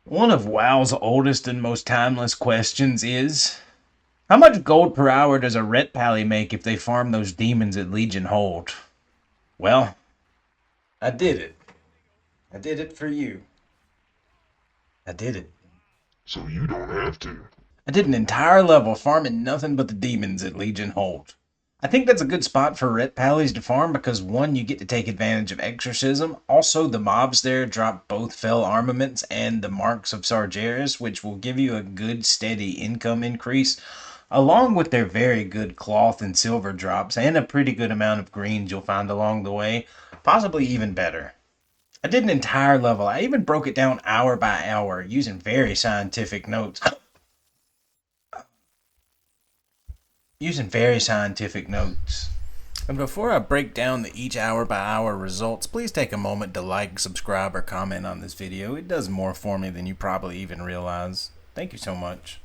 One of WoW's oldest and most timeless questions is, how much gold per hour does a Ret Pally make if they farm those demons at Legion Hold? Well, I did it. I did it for you. I did it. So you don't have to. I did an entire level farming nothing but the demons at Legion Hold. I think that's a good spot for Ret Pallies to farm because one, you get to take advantage of Exorcism. Also, the mobs there drop both Fell Armaments and the Marks of Sargeras, which will give you a good steady income increase, along with their very good cloth and silver drops and a pretty good amount of greens you'll find along the way, possibly even better. I did an entire level. I even broke it down hour by hour using very scientific notes. And before I break down the each hour by hour results, please take a moment to like, subscribe, or comment on this video. It does more for me than you probably even realize. Thank you so much.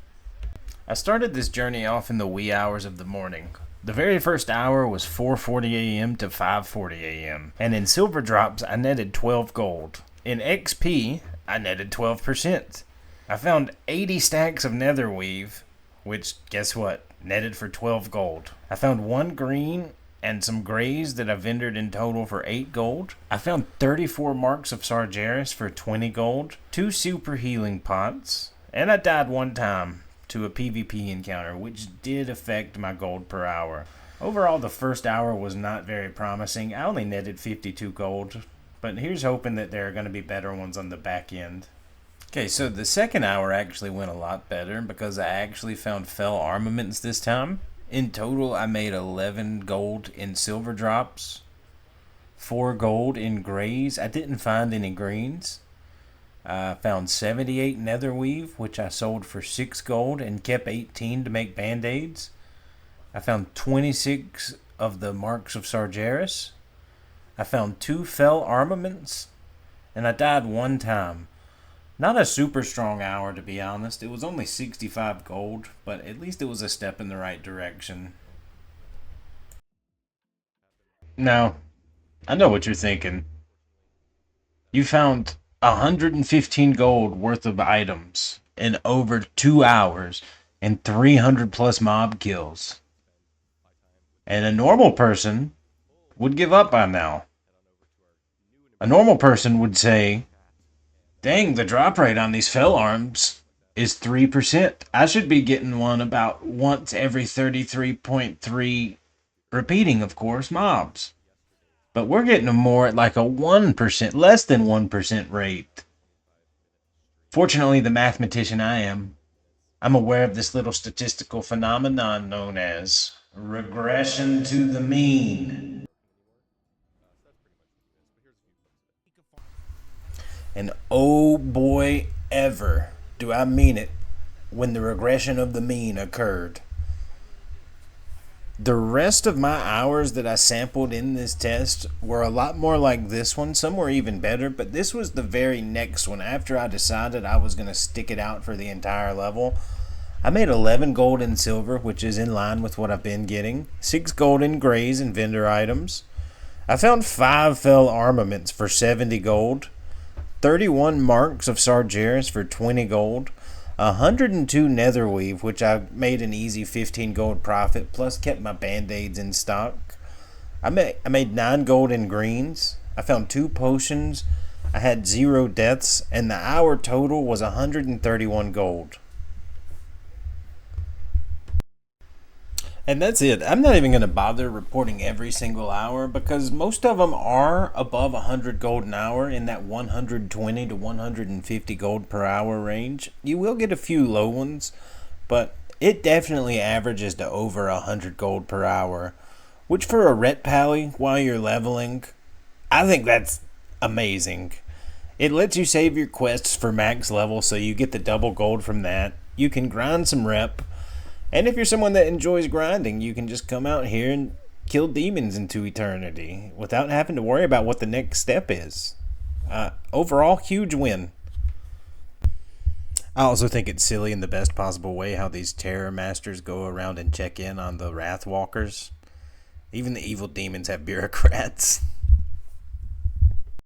I started this journey off in the wee hours of the morning. The very first hour was 4:40 a.m. to 5:40 a.m. And in silver drops, I netted 12 gold. In XP, I netted 12%. I found 80 stacks of nether weave, which, guess what, netted for 12 gold. I found one green and some grays that I vendored in total for 8 gold. I found 34 marks of Sargeras for 20 gold, 2 super healing pots, and I died one time to a PvP encounter, which did affect my gold per hour. Overall, the first hour was not very promising. I only netted 52 gold, but here's hoping that there are going to be better ones on the back end. Okay, so the second hour actually went a lot better because I actually found Fell Armaments this time. In total, I made 11 gold in silver drops, 4 gold in grays. I didn't find any greens. I found 78 nether weave, which I sold for 6 gold and kept 18 to make band-aids. I found 26 of the marks of Sargeras. I found 2 Fell Armaments, and I died one time. Not a super strong hour, to be honest. It was only 65 gold, but at least it was a step in the right direction. Now, I know what you're thinking. You found 115 gold worth of items in over 2 hours and 300 plus mob kills. And a normal person would give up by now. A normal person would say, dang, the drop rate on these fell arms is 3%. I should be getting one about once every 33.3 repeating, of course, mobs. But we're getting them more at like a 1%, less than 1% rate. Fortunately, the mathematician I am, I'm aware of this little statistical phenomenon known as regression to the mean. And oh boy, ever do I mean it when the regression of the mean occurred. The rest of my hours that I sampled in this test were a lot more like this one. Some were even better, but this was the very next one. After I decided I was going to stick it out for the entire level, I made 11 gold and silver, which is in line with what I've been getting. 6 gold in grays and vendor items. I found 5 fell armaments for 70 gold. 31 marks of Sargeras for 20 gold. 102 nether weave, which I made an easy 15 gold profit, plus kept my band-aids in stock. I made 9 gold in greens. I found 2 potions. I had 0 deaths, and the hour total was 131 gold. And that's it. I'm not even going to bother reporting every single hour because most of them are above 100 gold an hour in that 120 to 150 gold per hour range. You will get a few low ones, but it definitely averages to over 100 gold per hour, which for a Ret Pally while you're leveling, I think that's amazing. It lets you save your quests for max level so you get the double gold from that. You can grind some rep. And if you're someone that enjoys grinding, you can just come out here and kill demons into eternity without having to worry about what the next step is. Overall, huge win. I also think it's silly in the best possible way how these terror masters go around and check in on the Wrathwalkers. Even the evil demons have bureaucrats.